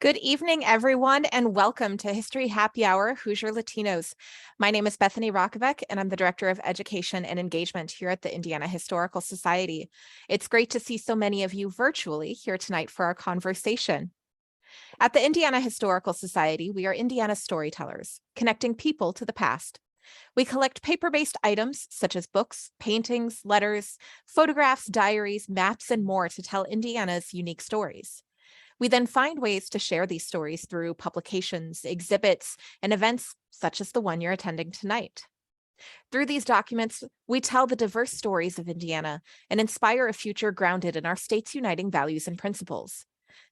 Good evening, everyone, and welcome to History Happy Hour, Hoosier Latinos. My name is Bethany Hrachovec, and I'm the Director of Education and Engagement here at the Indiana Historical Society. It's great to see so many of you virtually here tonight for our conversation. At the Indiana Historical Society, we are Indiana storytellers, connecting people to the past. We collect paper-based items such as books, paintings, letters, photographs, diaries, maps, and more to tell Indiana's unique stories. We then find ways to share these stories through publications, exhibits, and events such as the one you're attending tonight. Through these documents, we tell the diverse stories of Indiana and inspire a future grounded in our state's uniting values and principles.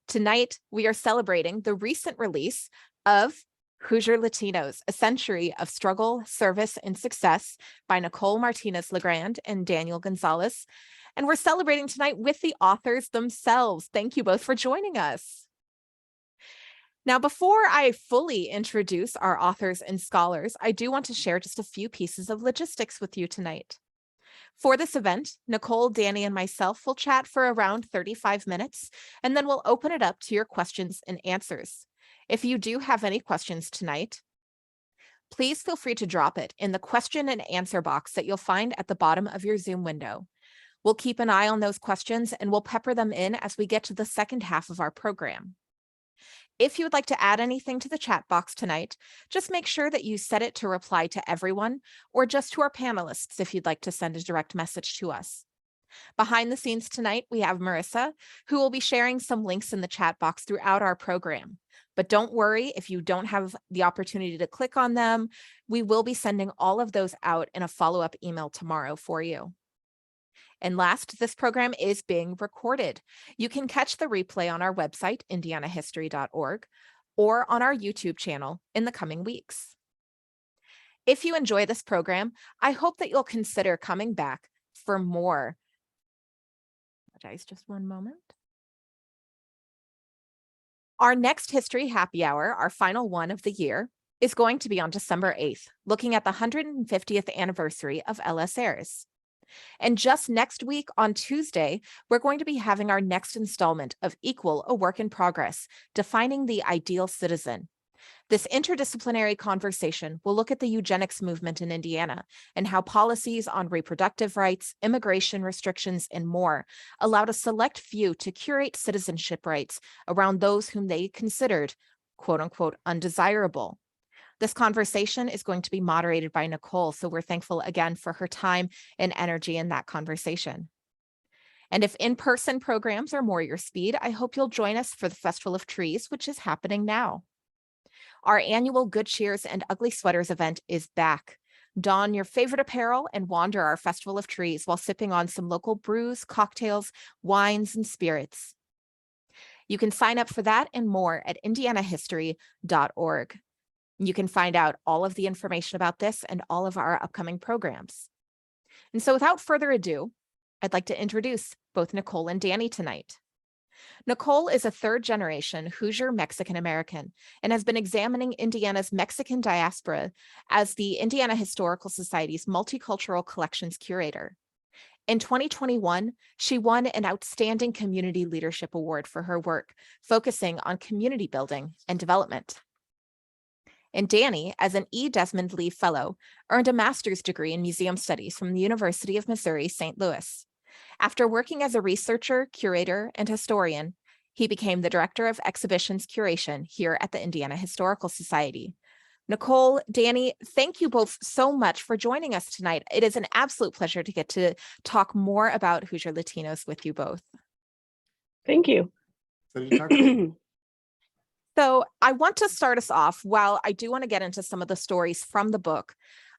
Tonight, we are celebrating the recent release of Hoosier Latinos, A Century of Struggle, Service, and Success by Nicole Martinez-LeGrand and Daniel Gonzales. And we're celebrating tonight with the authors themselves. Thank you both for joining us. Now, before I fully introduce our authors and scholars, I do want to share just a few pieces of logistics with you tonight. For this event, Nicole, Danny, and myself will chat for around 35 minutes, and then we'll open it up to your questions and answers. If you do have any questions tonight, please feel free to drop it in the question and answer box that you'll find at the bottom of your Zoom window. We'll keep an eye on those questions and we'll pepper them in as we get to the second half of our program. If you would like to add anything to the chat box tonight, just make sure that you set it to reply to everyone or just to our panelists if you'd like to send a direct message to us. Behind the scenes tonight, we have Marissa, who will be sharing some links in the chat box throughout our program. But don't worry if you don't have the opportunity to click on them. We will be sending all of those out in a follow-up email tomorrow for you. And last, this program is being recorded. You can catch the replay on our website, indianahistory.org, or on our YouTube channel in the coming weeks. If you enjoy this program, I hope that you'll consider coming back for more. Just one moment. Our next History Happy Hour, our final one of the year, is going to be on December 8th, looking at the 150th anniversary of LS Ayres. And just next week on Tuesday, we're going to be having our next installment of Equal, a Work in Progress, Defining the Ideal Citizen. This interdisciplinary conversation will look at the eugenics movement in Indiana and how policies on reproductive rights, immigration restrictions, and more allowed a select few to curate citizenship rights around those whom they considered, quote unquote, undesirable. This conversation is going to be moderated by Nicole, so we're thankful again for her time and energy in that conversation. And if in-person programs are more your speed, I hope you'll join us for the Festival of Trees, which is happening now. Our annual Good Cheers and Ugly Sweaters event is back. Don your favorite apparel and wander our Festival of Trees while sipping on some local brews, cocktails, wines, and spirits. You can sign up for that and more at indianahistory.org. You can find out all of the information about this and all of our upcoming programs. And so without further ado, I'd like to introduce both Nicole and Danny tonight. Nicole is a third-generation Hoosier Mexican-American and has been examining Indiana's Mexican diaspora as the Indiana Historical Society's Multicultural Collections Curator. In 2021, she won an Outstanding Community Leadership Award for her work, focusing on community building and development. And Danny, as an E. Desmond Lee Fellow, earned a master's degree in museum studies from the University of Missouri, St. Louis. After working as a researcher, curator, and historian, he became the Director of Exhibitions Curation here at the Indiana Historical Society. Nicole, Danny, thank you both so much for joining us tonight. It is an absolute pleasure to get to talk more about Hoosier Latinos with you both. Thank you. So I want to start us off, while I do want to get into some of the stories from the book,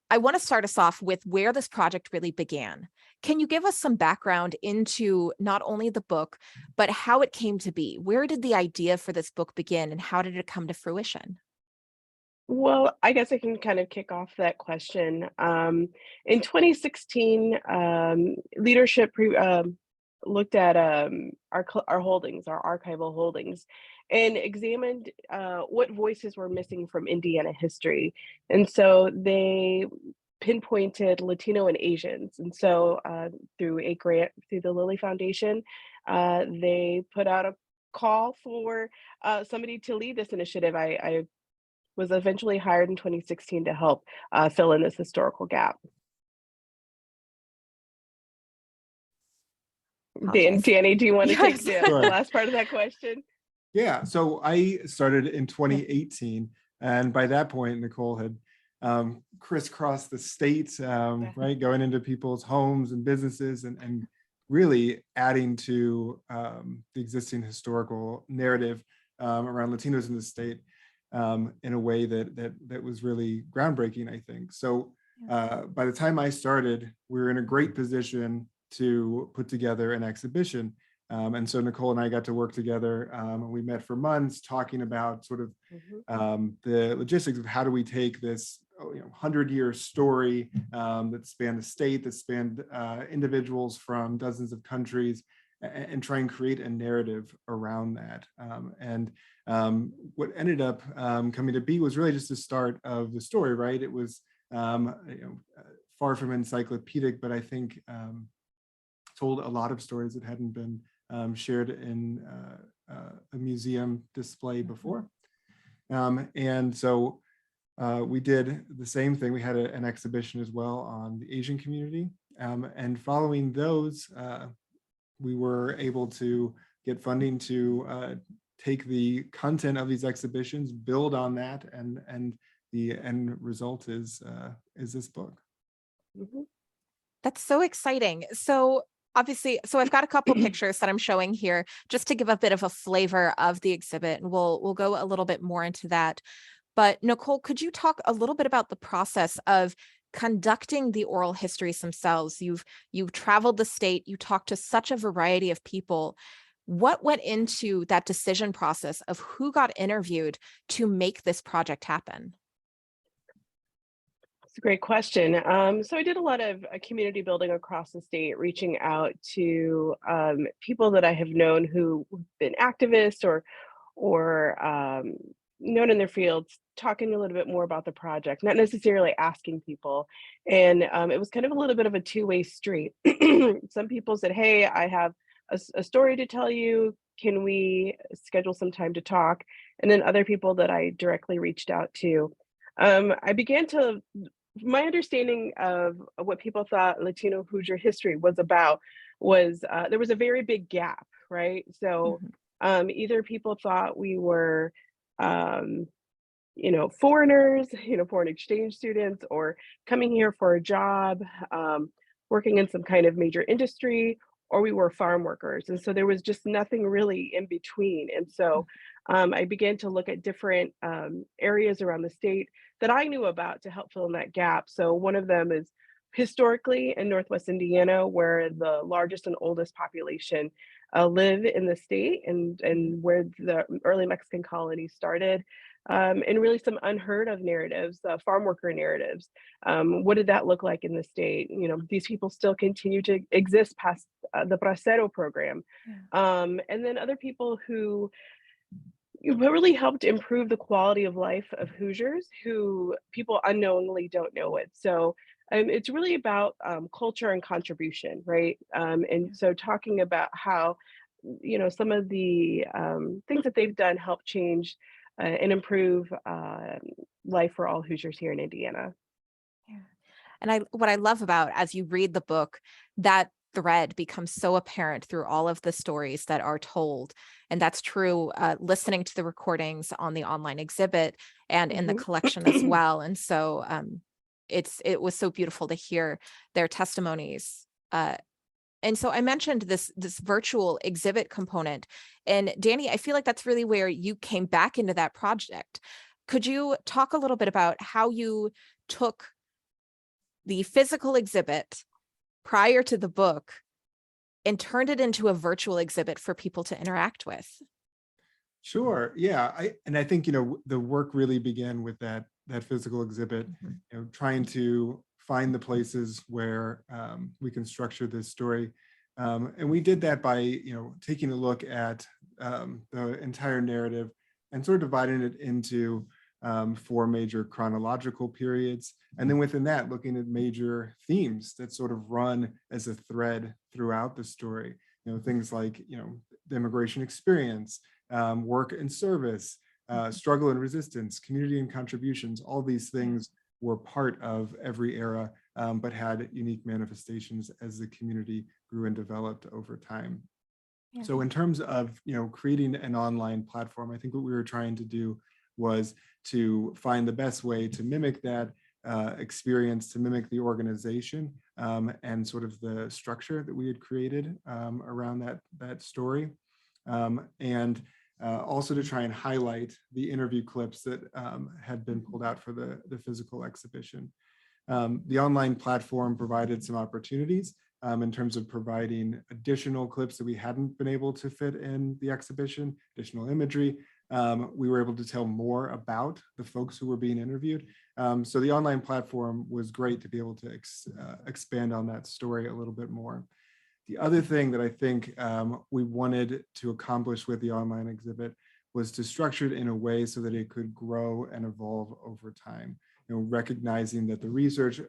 I want to start us off with where this project really began. Can you give us some background into not only the book, but how it came to be? Where did the idea for this book begin and how did it come to fruition? Well, I guess I can kind of kick off that question. In 2016, leadership looked at our holdings, our archival holdings, and examined what voices were missing from Indiana history. And so they pinpointed Latino and Asians. And so through a grant through the Lilly Foundation, they put out call for somebody to lead this initiative, I was eventually hired in 2016 to help fill in this historical gap. Apologize. Danny, do you want to take Yes. the Sure. last part of that question? Yeah, so I started in 2018, and by that point, Nicole had crisscrossed the state, right, going into people's homes and businesses, and really adding to the existing historical narrative around Latinos in the state in a way that was really groundbreaking, I think. So by the time I started, we were in a great position to put together an exhibition. And so Nicole and I got to work together, and we met for months talking about sort of the logistics of how do we take this 100-year story that spanned the state, that spanned individuals from dozens of countries, and try and create a narrative around that. And what ended up coming to be was really just the start of the story, right? It was far from encyclopedic, but I think told a lot of stories that hadn't been shared in a museum display before. And so we did the same thing. We had an exhibition as well on the Asian community. And following those, we were able to get funding to take the content of these exhibitions, build on that, and the end result is this book. That's so exciting. So obviously, so I've got a couple pictures that I'm showing here just to give a bit of a flavor of the exhibit, and we'll go a little bit more into that. But Nicole, could you talk a little bit about the process of conducting the oral histories themselves? You've traveled the state, you talked to such a variety of people. What went into that decision process of who got interviewed to make this project happen? It's a great question. So I did a lot of community building across the state, reaching out to people that I have known who've been activists or known in their fields, talking a little bit more about the project, not necessarily asking people. And it was kind of a little bit of a two-way street. Some people said, hey, I have a story to tell you. Can we schedule some time to talk? And then other people that I directly reached out to. I began to, my understanding of what people thought Latino Hoosier history was about was there was a very big gap, right? So either people thought we were, foreigners, foreign exchange students, or coming here for a job, working in some kind of major industry, or we were farm workers. And so there was just nothing really in between. And so I began to look at different areas around the state that I knew about to help fill in that gap. So one of them is historically in Northwest Indiana, where the largest and oldest population live in the state, and where the early Mexican colonies started. And really some unheard of narratives, farm worker narratives. What did that look like in the state? These people still continue to exist past the Bracero program. And then other people who really helped improve the quality of life of Hoosiers who people unknowingly don't know it. So it's really about culture and contribution, right? And so talking about how, some of the things that they've done help change and improve life for all Hoosiers here in Indiana. Yeah. And what I love about, as you read the book, that thread becomes so apparent through all of the stories that are told. And that's true listening to the recordings on the online exhibit and in the collection as well. And so it was so beautiful to hear their testimonies. And so I mentioned this virtual exhibit component. And Danny, I feel like that's really where you came back into that project. Could you talk a little bit about how you took the physical exhibit prior to the book and turned it into a virtual exhibit for people to interact with? Sure. Yeah. I think, the work really began with that physical exhibit, trying to find the places where we can structure this story. And we did that by, taking a look at the entire narrative and sort of dividing it into 4 major chronological periods. And then within that, looking at major themes that sort of run as a thread throughout the story. Things like, the immigration experience, work and service, struggle and resistance, community and contributions. All these things were part of every era, but had unique manifestations as the community grew and developed over time. Yeah. So in terms of, creating an online platform, I think what we were trying to do was to find the best way to mimic that experience, to mimic the organization, and sort of the structure that we had created around that story. And also to try and highlight the interview clips that had been pulled out for the physical exhibition. The online platform provided some opportunities in terms of providing additional clips that we hadn't been able to fit in the exhibition, additional imagery. We were able to tell more about the folks who were being interviewed. So the online platform was great to be able to expand on that story a little bit more. The other thing that I think we wanted to accomplish with the online exhibit was to structure it in a way so that it could grow and evolve over time. Recognizing that the research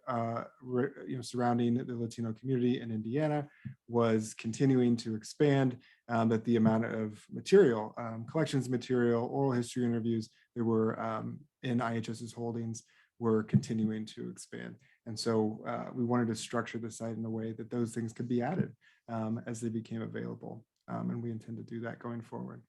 surrounding the Latino community in Indiana was continuing to expand, that the amount of material, collections material, oral history interviews that were in IHS's holdings were continuing to expand. And so we wanted to structure the site in a way that those things could be added as they became available. And we intend to do that going forward.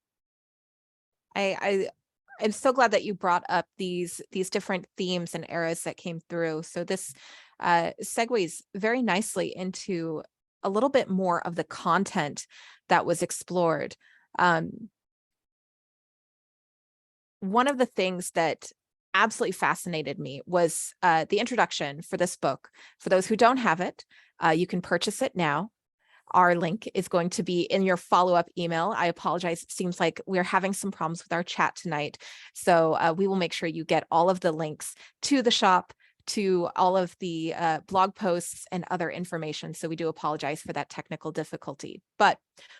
I'm so glad that you brought up these different themes and eras that came through. So this segues very nicely into a little bit more of the content that was explored. One of the things that absolutely fascinated me was the introduction for this book. For those who don't have it, you can purchase it now. Our link is going to be in your follow-up email. I apologize. It seems like we're having some problems with our chat tonight. So we will make sure you get all of the links to the shop, to all of the blog posts and other information. So we do apologize for that technical difficulty. But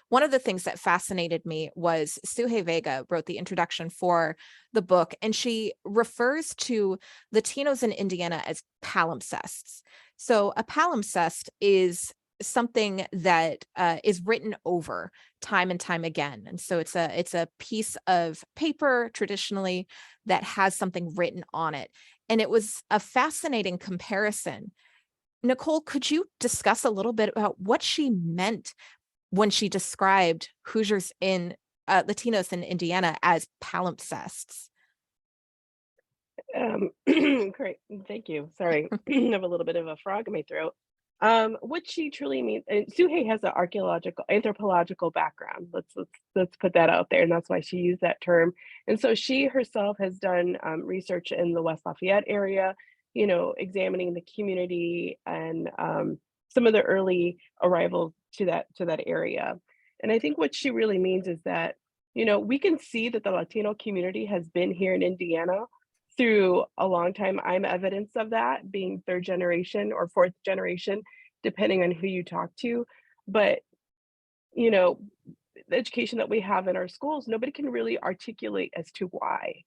one of the things that fascinated me was Suhe Vega wrote the introduction for the book, and she refers to Latinos in Indiana as palimpsests. So a palimpsest is something that is written over time and time again. And so it's a piece of paper traditionally that has something written on it. And it was a fascinating comparison. Nicole, could you discuss a little bit about what she meant when she described Hoosiers in Latinos in Indiana as palimpsests? Great, thank you. Sorry, I have a little bit of a frog in my throat. What she truly means, and Suhe has an anthropological background. Let's put that out there, and that's why she used that term. And so she herself has done research in the West Lafayette area, examining the community and some of the early arrivals to that area. And I think what she really means is that we can see that the Latino community has been here in Indiana through a long time. I'm evidence of that, being third generation or fourth generation, depending on who you talk to. But, the education that we have in our schools, nobody can really articulate as to why,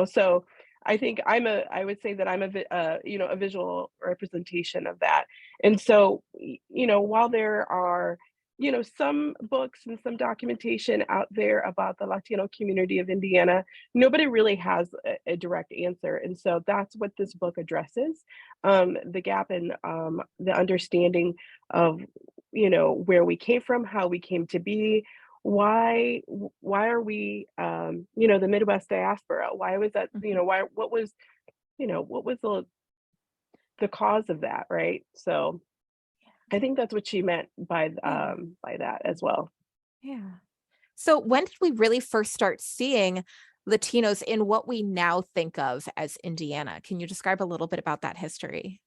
so I think I would say that I'm a visual representation of that. And so, while there are some books and some documentation out there about the Latino community of Indiana, nobody really has a direct answer. And so that's what this book addresses, the gap in the understanding of, where we came from, how we came to be, why are we, the Midwest diaspora? Why was that, what was the cause of that, right? So I think that's what she meant by that as well. Yeah. So when did we really first start seeing Latinos in what we now think of as Indiana? Can you describe a little bit about that history?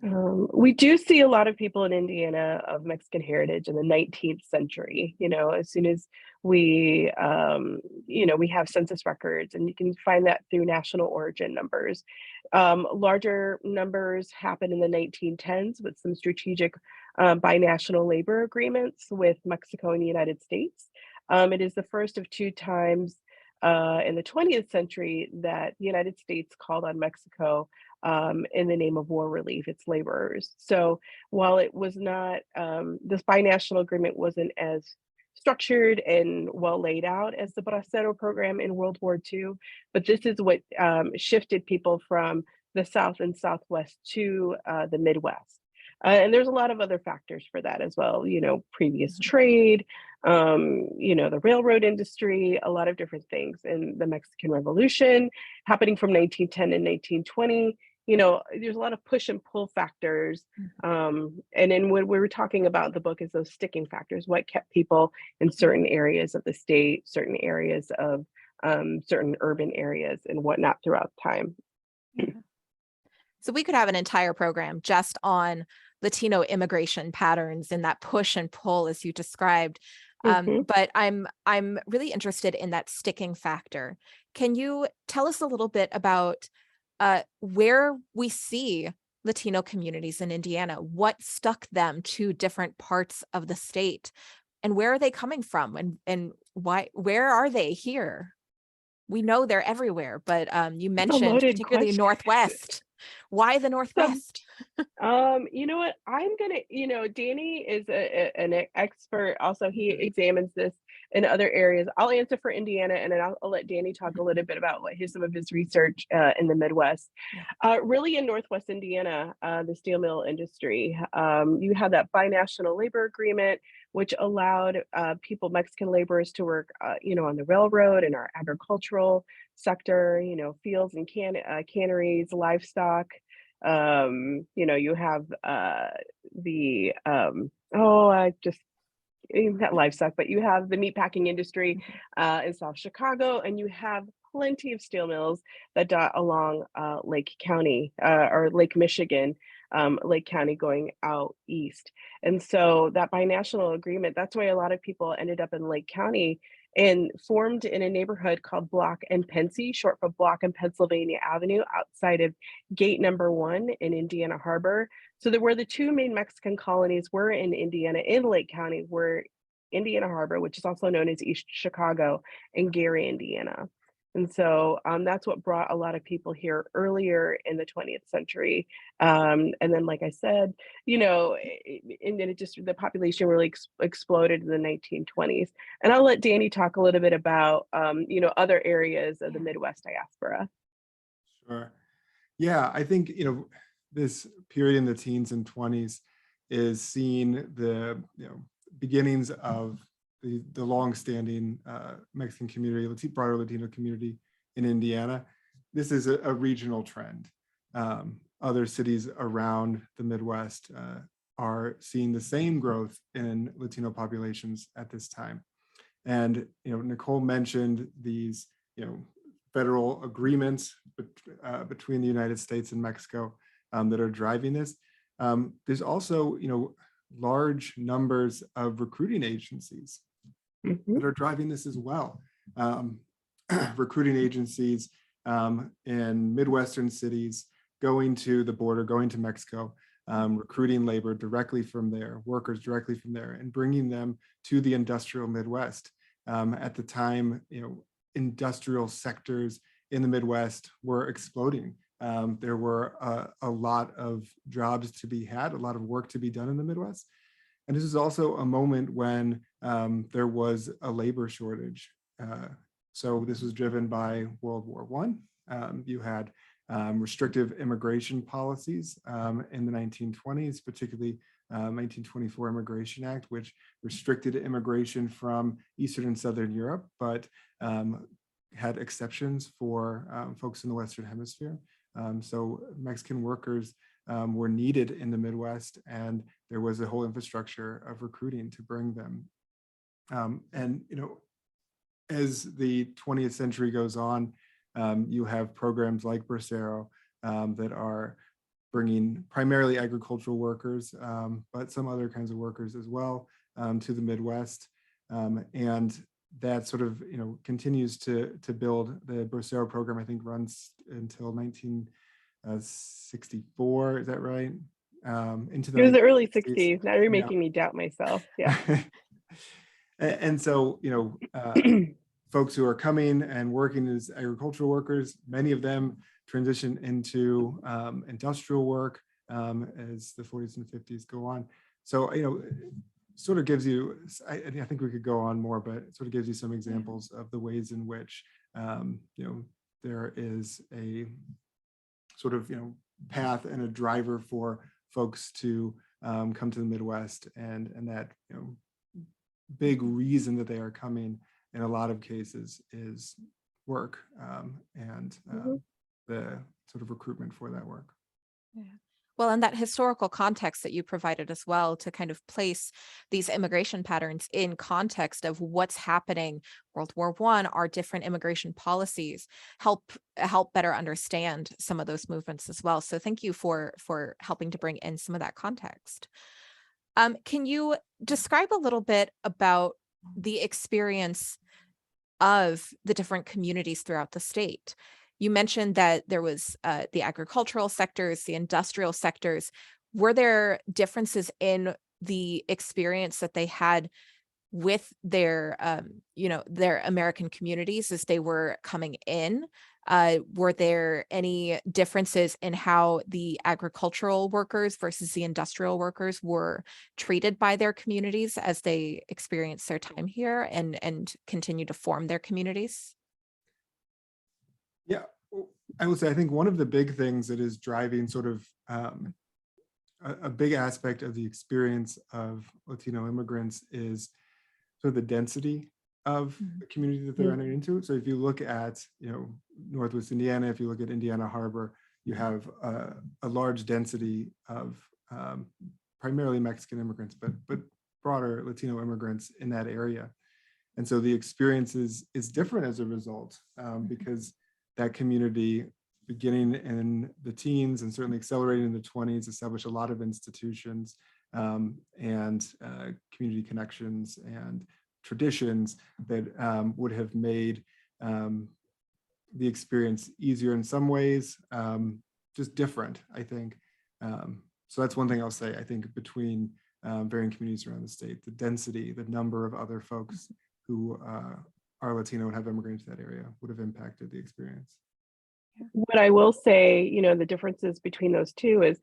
We do see a lot of people in Indiana of Mexican heritage in the 19th century. As soon as we have census records, and you can find that through national origin numbers. Larger numbers happen in the 1910s with some strategic binational labor agreements with Mexico and the United States. It is the first of two times in the 20th century that the United States called on Mexico in the name of war relief, its laborers. So while it was not, this binational agreement wasn't as structured and well laid out as the Bracero program in World War II, but this is what shifted people from the South and Southwest to the Midwest. And there's a lot of other factors for that as well, previous trade, the railroad industry, a lot of different things. And the Mexican Revolution happening from 1910 and 1920, there's a lot of push and pull factors. And then what we were talking about in the book is those sticking factors, what kept people in certain areas of the state, certain areas of certain urban areas and whatnot throughout time. So we could have an entire program just on Latino immigration patterns and that push and pull as you described. But I'm really interested in that sticking factor. Can you tell us a little bit about where we see Latino communities in Indiana? What stuck them to different parts of the state, and where are they coming from, and why? Where are they here? We know they're everywhere, but you mentioned particularly question. Northwest. Why the Northwest? You know what? I'm gonna, Danny is an expert. Also, he examines this in other areas. I'll answer for Indiana, and then I'll let Danny talk a little bit about some of his research in the Midwest. Really, in Northwest Indiana, the steel mill industry, you had that binational labor agreement, which allowed Mexican laborers to work, on the railroad and our agricultural sector, fields and canneries, livestock. You have not livestock, but you have the meatpacking industry in South Chicago, and you have plenty of steel mills that dot along Lake County or Lake Michigan, Lake County going out east. And so that binational agreement, that's why a lot of people ended up in Lake County and formed in a neighborhood called Block and Pensy, short for Block and Pennsylvania Avenue, outside of Gate Number 1 in Indiana Harbor. So there were the two main Mexican colonies were in Indiana, in Lake County, were Indiana Harbor, which is also known as East Chicago, and Gary, Indiana. And so that's what brought a lot of people here earlier in the 20th century. And then, like I said, and then the population really exploded in the 1920s. And I'll let Danny talk a little bit about, other areas of the Midwest diaspora. Sure. Yeah, I think, this period in the teens and 20s is seeing the, beginnings of the long-standing Mexican community, broader Latino community in Indiana. This is a regional trend. Other cities around the Midwest are seeing the same growth in Latino populations at this time. And Nicole mentioned these federal agreements between the United States and Mexico that are driving this. There's also large numbers of recruiting agencies that are driving this as well. Recruiting agencies in Midwestern cities going to the border, going to Mexico, recruiting labor directly from there, workers directly from there, and bringing them to the industrial Midwest. At the time, industrial sectors in the Midwest were exploding. There were a lot of jobs to be had, a lot of work to be done in the Midwest. And this is also a moment when there was a labor shortage. So this was driven by World War I. You had restrictive immigration policies in the 1920s, particularly 1924 Immigration Act, which restricted immigration from Eastern and Southern Europe, but had exceptions for folks in the Western Hemisphere. So Mexican workers were needed in the Midwest, and there was a whole infrastructure of recruiting to bring them. And as the 20th century goes on, you have programs like Bracero that are bringing primarily agricultural workers, but some other kinds of workers as well to the Midwest. And that sort of continues to build. The Bracero program, I think, runs until 1964. Is that right? Into the It was the early 60s. Now you're making me doubt myself. Yeah. And so folks who are coming and working as agricultural workers, many of them transition into industrial work as the 40s and 50s go on. So sort of gives you, I think we could go on more, but it sort of gives you some examples of the ways in which, there is a sort of, path and a driver for folks to come to the Midwest, and that, big reason that they are coming in a lot of cases is work, and the sort of recruitment for that work. Yeah. Well, and that historical context that you provided as well to kind of place these immigration patterns in context of what's happening, World War I, our different immigration policies help better understand some of those movements as well. So thank you for helping to bring in some of that context. Can you describe a little bit about the experience of the different communities throughout the state? You mentioned that there was the agricultural sectors, the industrial sectors. Were there differences in the experience that they had with their, their American communities as they were coming in? Were there any differences in how the agricultural workers versus the industrial workers were treated by their communities as they experienced their time here and continue to form their communities? Yeah, I would say I think one of the big things that is driving sort of a big aspect of the experience of Latino immigrants is sort of the density of the community that they're entering into. So if you look at, Northwest Indiana, if you look at Indiana Harbor, you have a large density of primarily Mexican immigrants, but broader Latino immigrants in that area. And so the experience is different as a result, because that community, beginning in the teens and certainly accelerating in the 20s, established a lot of institutions and community connections and traditions that would have made the experience easier in some ways, just different, I think. So that's one thing I'll say, I think, between varying communities around the state, the density, the number of other folks who are Latino and have immigrated to that area would have impacted the experience. What I will say, the differences between those two is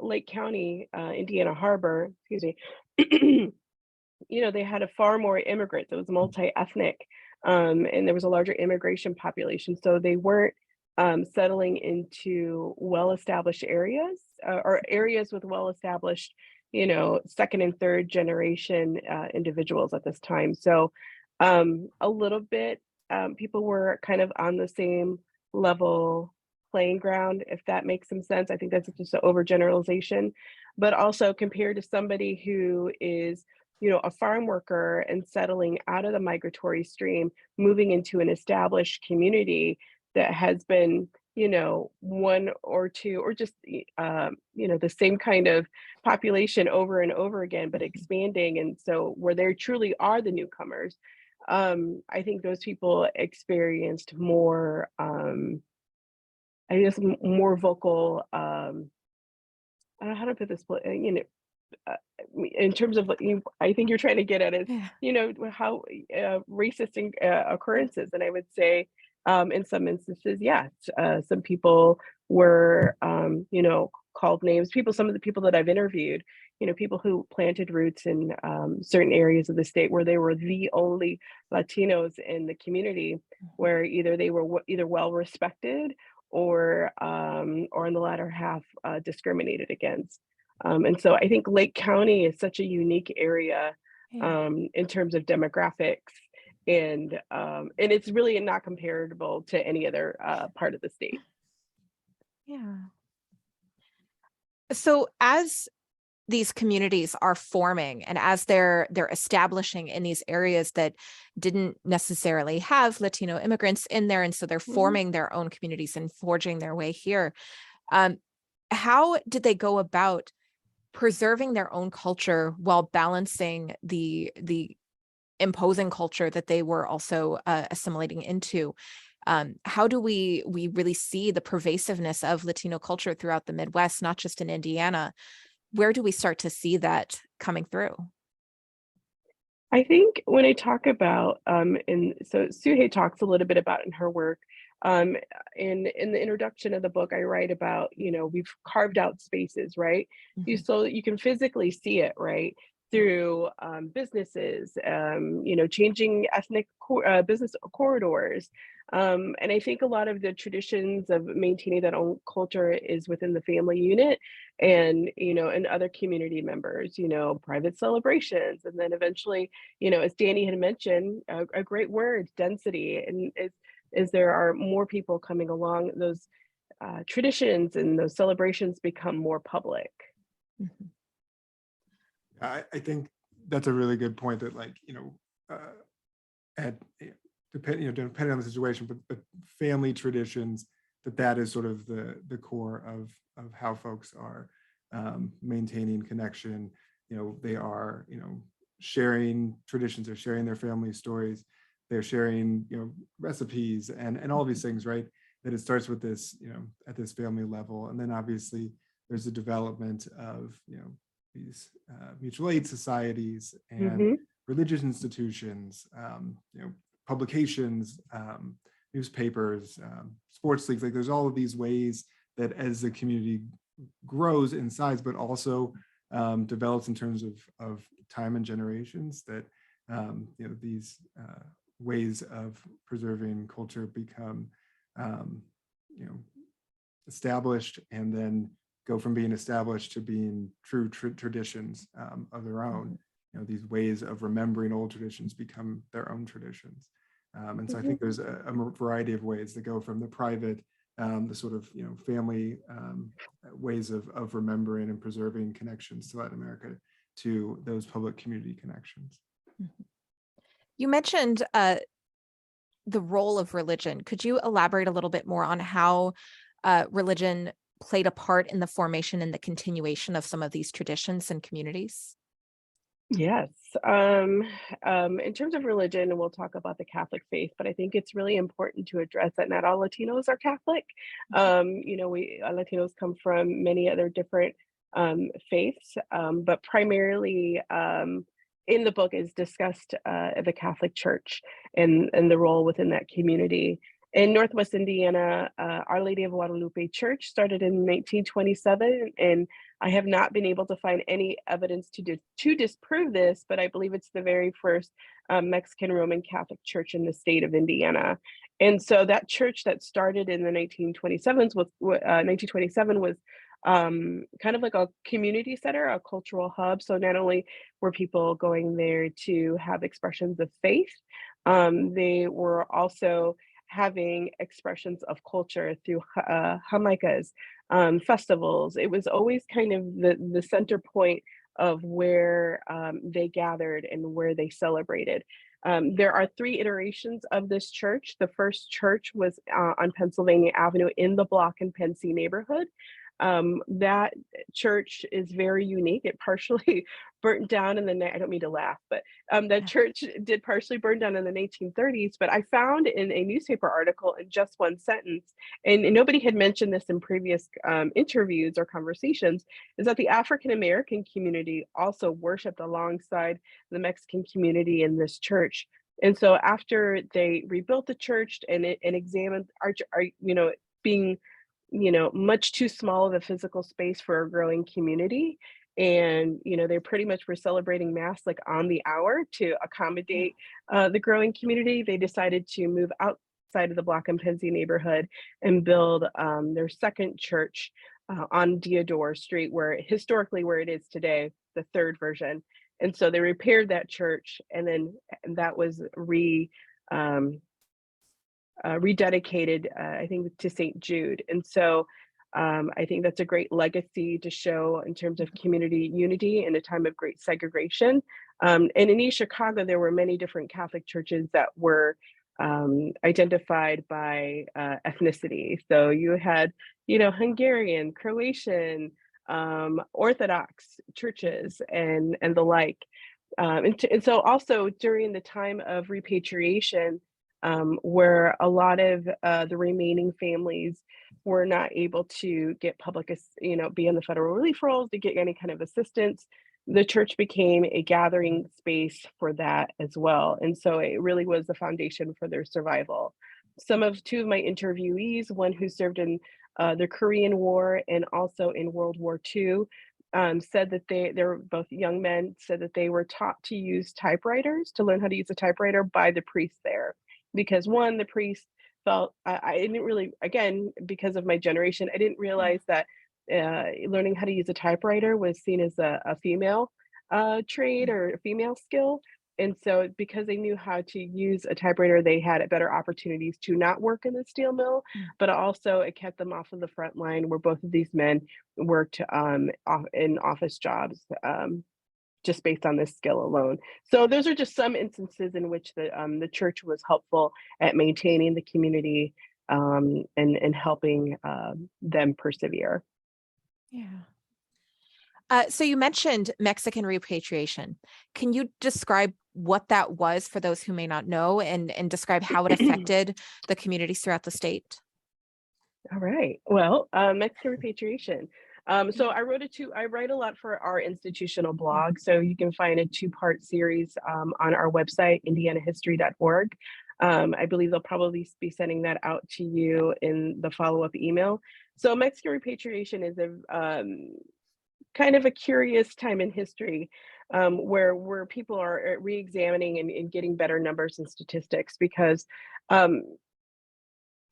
Lake County, Indiana Harbor, excuse me, they had a far more immigrants. It was multi-ethnic, and there was a larger immigration population. So they weren't settling into well-established areas or areas with well-established, second and third generation individuals at this time. So a little bit, people were kind of on the same level playing ground, if that makes some sense. I think that's just an overgeneralization, but also compared to somebody who is, a farm worker and settling out of the migratory stream, moving into an established community that has been, one or two, or just, the same kind of population over and over again, but expanding. And so where there truly are the newcomers, I think those people experienced more, more vocal, I don't know how to put this, in terms of what I think you're trying to get at is, how racist occurrences. And I would say, in some instances, yes, some people were, called names. Some of the people that I've interviewed, people who planted roots in certain areas of the state where they were the only Latinos in the community, where either they were either well respected or in the latter half discriminated against. And so I think Lake County is such a unique area in terms of demographics, and it's really not comparable to any other part of the state. Yeah. So as these communities are forming and as they're establishing in these areas that didn't necessarily have Latino immigrants in there, and so they're forming their own communities and forging their way here, how did they go about preserving their own culture while balancing the imposing culture that they were also assimilating into? How do we really see the pervasiveness of Latino culture throughout the Midwest, not just in Indiana? Where do we start to see that coming through? I think when I talk about, so Suhei talks a little bit about in her work, in the introduction of the book, I write about, we've carved out spaces, right? So that you can physically see it, right? through businesses, changing ethnic business corridors. And I think a lot of the traditions of maintaining that own culture is within the family unit and, and other community members, private celebrations. And then eventually, as Danny had mentioned, a great word, density. And as there are more people coming along, those traditions and those celebrations become more public. Mhm. I think that's a really good point that, like, depending on the situation, but family traditions, that is sort of the core of how folks are maintaining connection. They are, sharing traditions, they're sharing their family stories, they're sharing, recipes and all these things, right? That it starts with this, at this family level. And then obviously there's a development of, these mutual aid societies and religious institutions, publications, newspapers, sports leagues. Like, there's all of these ways that as the community grows in size, but also develops in terms of time and generations, that these ways of preserving culture become established, and then go from being established to being true traditions of their own. These ways of remembering old traditions become their own traditions. And so I think there's a variety of ways that go from the private, the sort of, family ways of remembering and preserving connections to Latin America, to those public community connections. You mentioned the role of religion. Could you elaborate a little bit more on how religion played a part in the formation and the continuation of some of these traditions and communities? Yes. In terms of religion, we'll talk about the Catholic faith, but I think it's really important to address that not all Latinos are Catholic. We Latinos come from many other different faiths, but primarily in the book is discussed the Catholic Church and the role within that community. In Northwest Indiana, Our Lady of Guadalupe Church started in 1927, and I have not been able to find any evidence to disprove this, but I believe it's the very first Mexican Roman Catholic church in the state of Indiana. And so that church that started in the 1927 was kind of like a community center, a cultural hub. So not only were people going there to have expressions of faith, they were also having expressions of culture through jamaikas, festivals. It was always kind of the center point of where they gathered and where they celebrated. There are 3 iterations of this church. The first church was on Pennsylvania Avenue in the Block and Pensy neighborhood. That church is very unique. It partially burnt down in the, I don't mean to laugh, but that church did partially burn down in the 1930s. But I found in a newspaper article in just one sentence, and nobody had mentioned this in previous interviews or conversations, is that the African American community also worshiped alongside the Mexican community in this church. And so after they rebuilt the church and examined being much too small of a physical space for a growing community. And, they pretty much were celebrating mass like on the hour to accommodate the growing community. They decided to move outside of the Block and Pensy neighborhood and build their second church on Deodore Street, where it is today, the third version. And so they repaired that church, and then that was rededicated, I think, to St. Jude. And so I think that's a great legacy to show in terms of community unity in a time of great segregation. And in East Chicago, there were many different Catholic churches that were identified by ethnicity. So you had, Hungarian, Croatian, Orthodox churches and the like. And so also during the time of repatriation, where a lot of the remaining families were not able to get be in the federal relief rolls to get any kind of assistance, the church became a gathering space for that as well. And so it really was the foundation for their survival. Two of my interviewees, one who served in the Korean War and also in World War II, said that they were both young men, said that they were taught to use typewriters, to learn how to use a typewriter by the priest there. Because one, the priest felt, I didn't really, again, because of my generation, I didn't realize that learning how to use a typewriter was seen as a female trade or a female skill. And so because they knew how to use a typewriter, they had better opportunities to not work in the steel mill, but also it kept them off of the front line where both of these men worked in office jobs, just based on this skill alone. So those are just some instances in which the church was helpful at maintaining the community, and helping them persevere. Yeah. So you mentioned Mexican repatriation. Can you describe what that was for those who may not know, and describe how it affected the communities throughout the state? All right. Well, Mexican repatriation. So I write a lot for our institutional blog. So you can find a 2-part series on our website, indianahistory.org. I believe they'll probably be sending that out to you in the follow-up email. So Mexican repatriation is a kind of a curious time in history, where people are re-examining and getting better numbers and statistics, because um,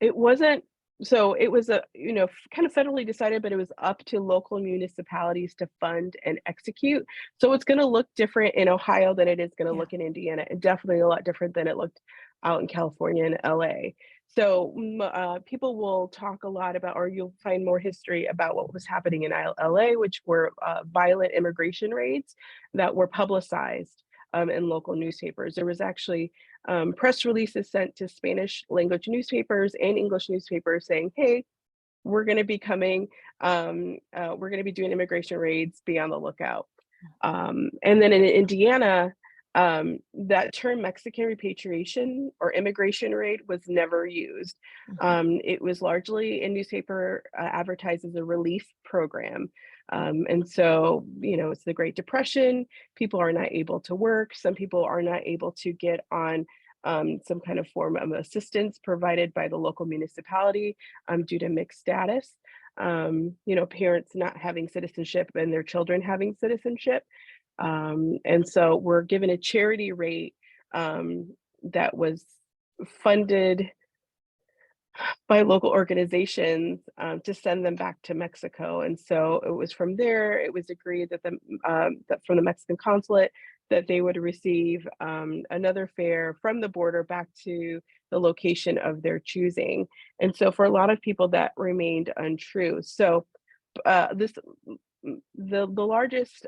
it wasn't, so it was kind of federally decided, but it was up to local municipalities to fund and execute. So it's going to look different in Ohio than it is going to look in Indiana, and definitely a lot different than it looked out in California and LA. So people will talk a lot about, or you'll find more history about what was happening in LA, which were violent immigration raids that were publicized in local newspapers. There was actually press releases sent to Spanish language newspapers and English newspapers saying, hey, we're going to be coming, we're going to be doing immigration raids, be on the lookout. And then in Indiana, that term Mexican repatriation or immigration raid was never used. It was largely in newspaper advertised as a relief program. And so, it's the Great Depression. People are not able to work. Some people are not able to get on some kind of form of assistance provided by the local municipality due to mixed status. Parents not having citizenship and their children having citizenship. And so we're given a charity rate that was funded by local organizations to send them back to Mexico. And so it was from there, it was agreed that that from the Mexican consulate that they would receive another fare from the border back to the location of their choosing. And so for a lot of people that remained untrue. So the largest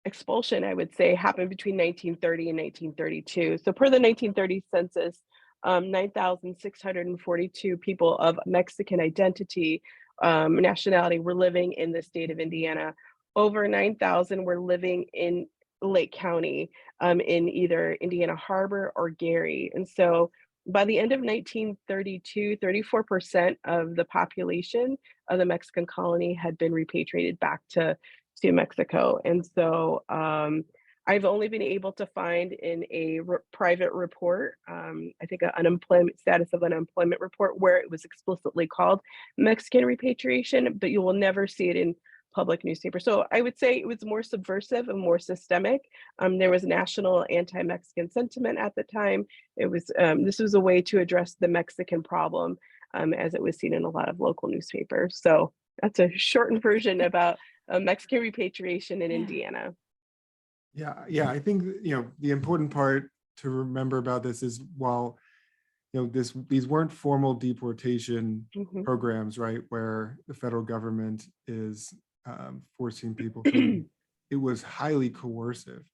expulsion, I would say, happened between 1930 and 1932. So per the 1930 census, 9,642 people of Mexican identity, nationality were living in the state of Indiana. Over 9,000 were living in Lake County, in either Indiana Harbor or Gary. And so by the end of 1932, 34% of the population of the Mexican colony had been repatriated back to Mexico. And so I've only been able to find in a private report, I think an unemployment status of unemployment report, where it was explicitly called Mexican repatriation, but you will never see it in public newspapers. So I would say it was more subversive and more systemic. There was national anti-Mexican sentiment at the time. It was this was a way to address the Mexican problem as it was seen in a lot of local newspapers. So that's a shortened version about Mexican repatriation in Indiana. Yeah. I think the important part to remember about this is, while these weren't formal deportation programs, right, where the federal government is forcing people to, it was highly coercive.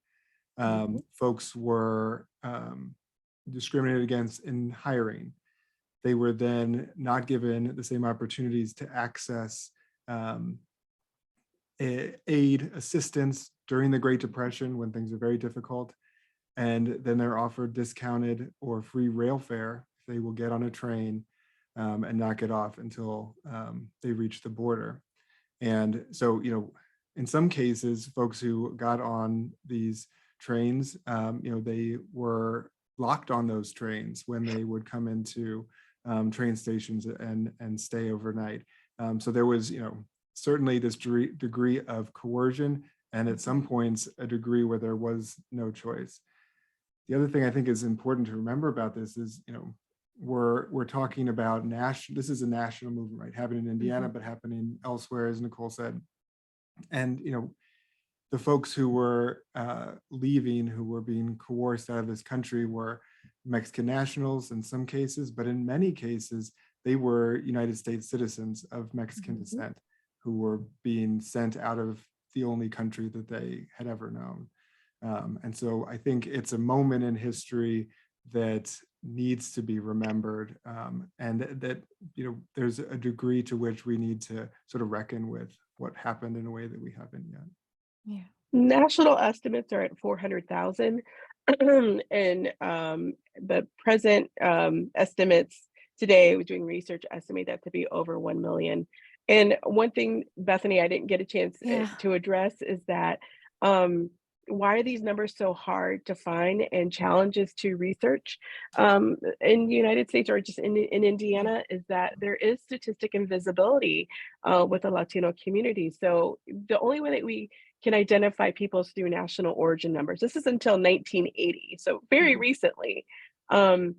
Folks were discriminated against in hiring. They were then not given the same opportunities to access aid, assistance during the Great Depression when things are very difficult. And then they're offered discounted or free rail fare if they will get on a train and not get off until they reach the border. And so, in some cases, folks who got on these trains, they were locked on those trains when they would come into train stations and stay overnight. So there was, certainly this degree of coercion, and at some points a degree where there was no choice. The other thing I think is important to remember about this is, we're talking about this is a national movement, right? Happening in Indiana, but happening elsewhere, as Nicole said. And, the folks who were leaving, who were being coerced out of this country, were Mexican nationals in some cases, but in many cases, they were United States citizens of Mexican descent who were being sent out of the only country that they had ever known. And so I think it's a moment in history that needs to be remembered, and that there's a degree to which we need to sort of reckon with what happened in a way that we haven't yet. Yeah. National estimates are at 400,000, and the present estimates today, doing research, estimate that to be over 1 million. And one thing, Bethany, I didn't get a chance to address is that why are these numbers so hard to find, and challenges to research in the United States, or just in Indiana, is that there is statistic invisibility with the Latino community. So the only way that we can identify people is through national origin numbers. This is until 1980, so very recently. And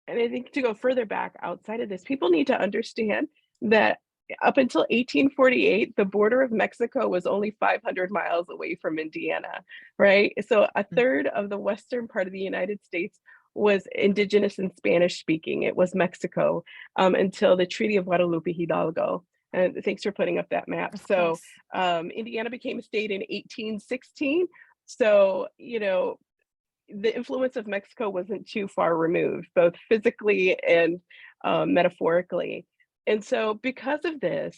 I think to go further back outside of this, people need to understand that up until 1848, the border of Mexico was only 500 miles away from Indiana, right? So a third of the western part of the United States was indigenous and Spanish speaking. It was Mexico until the Treaty of Guadalupe Hidalgo. And thanks for putting up that map. So Indiana became a state in 1816. So, the influence of Mexico wasn't too far removed, both physically and metaphorically. And so because of this,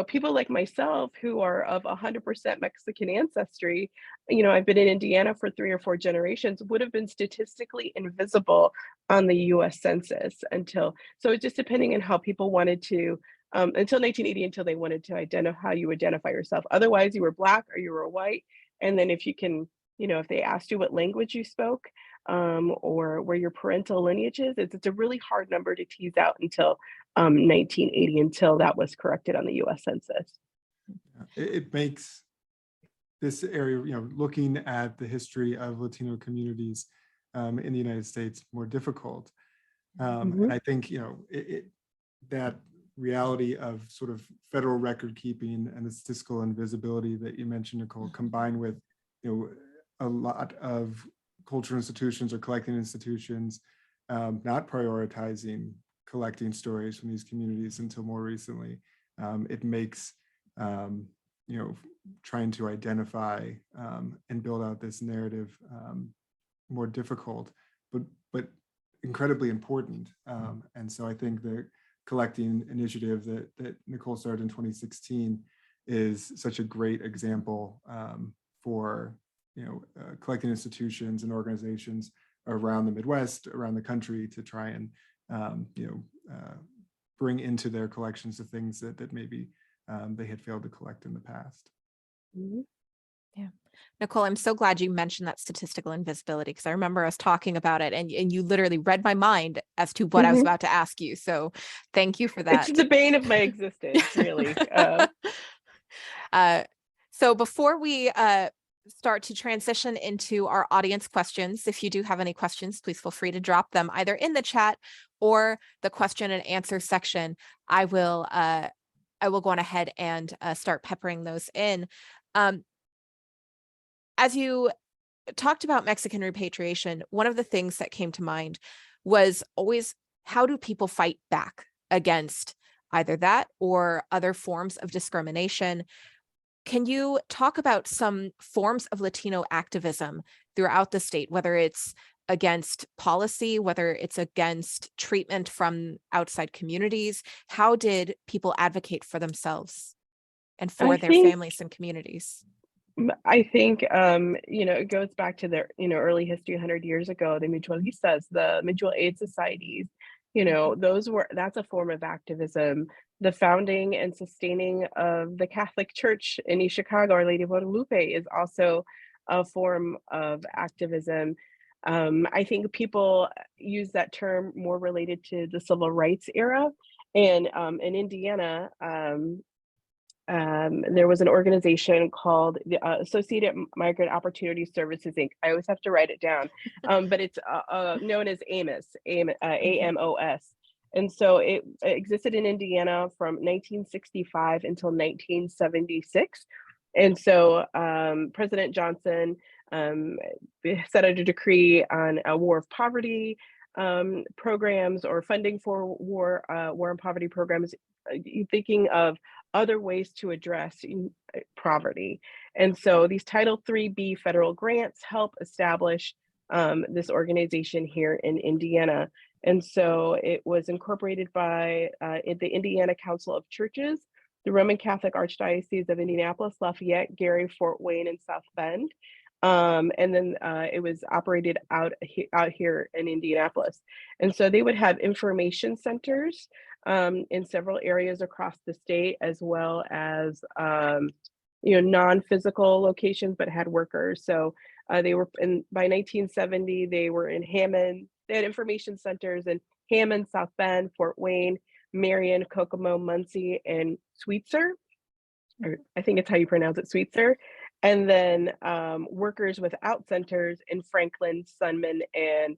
people like myself who are of 100% Mexican ancestry, I've been in Indiana for 3 or 4 generations, would have been statistically invisible on the US Census so it's just depending on how people wanted to, until 1980, until they wanted to identify how you identify yourself. Otherwise, you were Black or you were white. And then if you can, if they asked you what language you spoke, or where your parental lineage is, it's a really hard number to tease out until 1980, until that was corrected on the US Census. It makes this area, looking at the history of Latino communities in the United States more difficult. And I think, that reality of sort of federal record keeping and the statistical invisibility that you mentioned, Nicole, combined with, a lot of cultural institutions or collecting institutions not prioritizing collecting stories from these communities until more recently, it makes trying to identify and build out this narrative more difficult, but incredibly important. And so I think the collecting initiative that Nicole started in 2016 is such a great example for collecting institutions and organizations around the Midwest, around the country, to try and bring into their collections the things that maybe they had failed to collect in the past. Yeah. Nicole, I'm so glad you mentioned that statistical invisibility, because I remember us talking about it, and you literally read my mind as to what I was about to ask you. So thank you for that. It's the bane of my existence, really. So before we start to transition into our audience questions, if you do have any questions, please feel free to drop them either in the chat or the question and answer section. I will go on ahead and start peppering those in. As you talked about Mexican repatriation, one of the things that came to mind was always, how do people fight back against either that or other forms of discrimination? Can you talk about some forms of Latino activism throughout the state, whether it's against policy, whether it's against treatment from outside communities? How did people advocate for themselves and for their families and communities? I think, it goes back to the, early history, 100 years ago, the mutualistas, the mutual aid societies, that's a form of activism. The founding and sustaining of the Catholic Church in East Chicago, Our Lady of Guadalupe, is also a form of activism. I think people use that term more related to the civil rights era. And in Indiana, there was an organization called the Associated Migrant Opportunity Services, Inc. I always have to write it down, but it's known as AMOS. And so it existed in Indiana from 1965 until 1976. And so President Johnson set out a decree on a war of poverty programs, or funding for war and poverty programs, thinking of other ways to address poverty. And so these Title III-B federal grants help establish this organization here in Indiana. And so it was incorporated by the Indiana Council of Churches, the Roman Catholic Archdiocese of Indianapolis, Lafayette, Gary, Fort Wayne, and South Bend. And then it was operated out here in Indianapolis. And so they would have information centers in several areas across the state, as well as non-physical locations, but had workers. So they were by 1970, they were in Hammond. They had information centers in Hammond, South Bend, Fort Wayne, Marion, Kokomo, Muncie, and Sweetser. Or I think it's how you pronounce it, Sweetser. And then workers without centers in Franklin, Sunman, and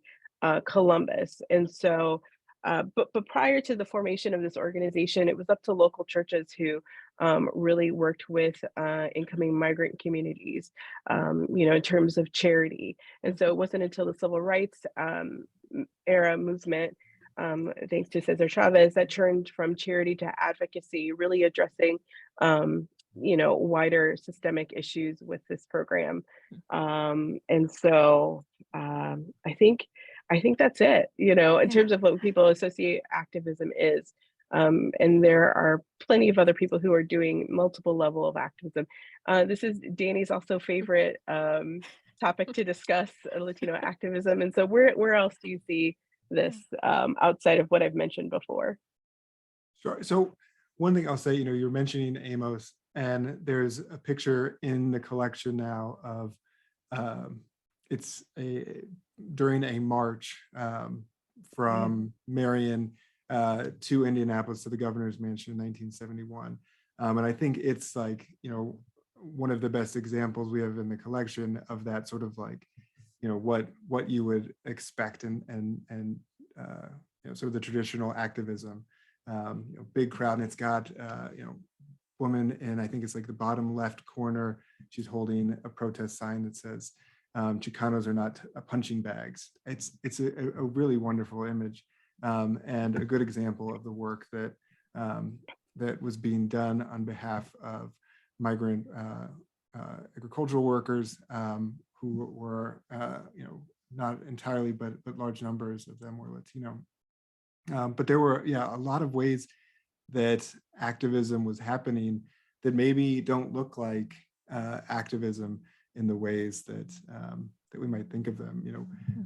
Columbus. And so, but prior to the formation of this organization, it was up to local churches who really worked with incoming migrant communities, in terms of charity. And so it wasn't until the civil rights era movement, thanks to Cesar Chavez, that turned from charity to advocacy, really addressing wider systemic issues with this program. And so I think that's it, in terms of what people associate activism is. And there are plenty of other people who are doing multiple level of activism. This is Danny's also favorite topic to discuss, Latino activism. And so where else do you see this outside of what I've mentioned before? Sure. So one thing I'll say, you're mentioning Amos, and there's a picture in the collection now of during a march from Marion to Indianapolis to the governor's mansion in 1971. And I think it's like, one of the best examples we have in the collection of that sort of like, what you would expect and sort of the traditional activism. Big crowd, and it's got woman in, I think it's like the bottom left corner. She's holding a protest sign that says Chicanos are not punching bags. It's a really wonderful image, and a good example of the work that that was being done on behalf of migrant agricultural workers who were not entirely, but large numbers of them were Latino. But there were, a lot of ways that activism was happening that maybe don't look like activism in the ways that that we might think of them.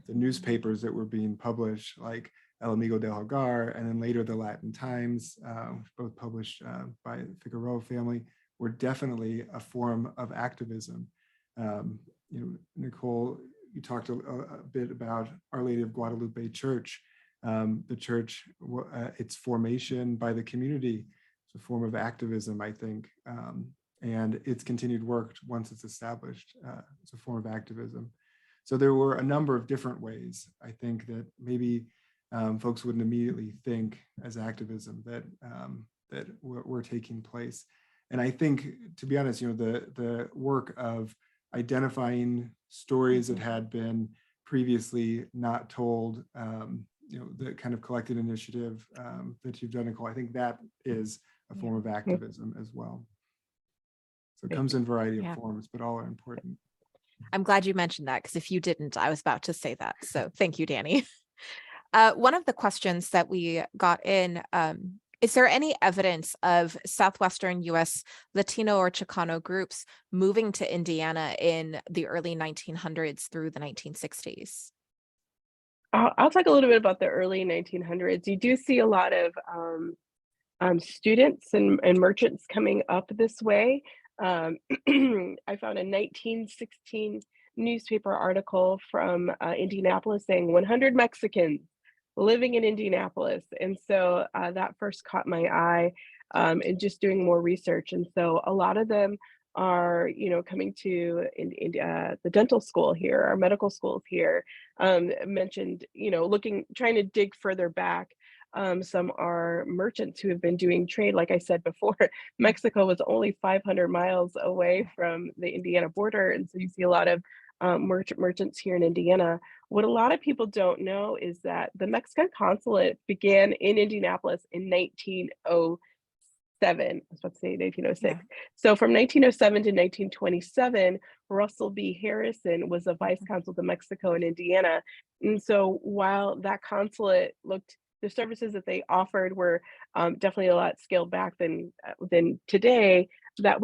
The newspapers that were being published, like El Amigo del Hogar, and then later the Latin Times, both published by the Figueroa family, were definitely a form of activism. Nicole, you talked a bit about Our Lady of Guadalupe Church. The church, its formation by the community, is a form of activism, I think, and its continued work once it's established, it's a form of activism. So there were a number of different ways, I think, that maybe folks wouldn't immediately think as activism that were taking place. And I think, to be honest, the work of identifying stories that had been previously not told, the kind of collected initiative that you've done, Nicole, I think that is a form of activism as well. So it comes in a variety of forms, but all are important. I'm glad you mentioned that, because if you didn't, I was about to say that. So thank you, Danny. One of the questions that we got in, is there any evidence of Southwestern US Latino or Chicano groups moving to Indiana in the early 1900s through the 1960s? I'll talk a little bit about the early 1900s. You do see a lot of students and merchants coming up this way. I found a 1916 newspaper article from Indianapolis saying 100 Mexicans living in Indianapolis. And so that first caught my eye, and just doing more research. And so a lot of them are, coming to the dental school here, our medical schools here. Mentioned, trying to dig further back. Some are merchants who have been doing trade. Like I said before, Mexico was only 500 miles away from the Indiana border. And so you see a lot of merchants here in Indiana. What a lot of people don't know is that the Mexican consulate began in Indianapolis in 1907. I was about to say 1906. Yeah. So from 1907 to 1927, Russell B. Harrison was a vice consul to Mexico and Indiana. And so while that consulate the services that they offered were definitely a lot scaled back than today. That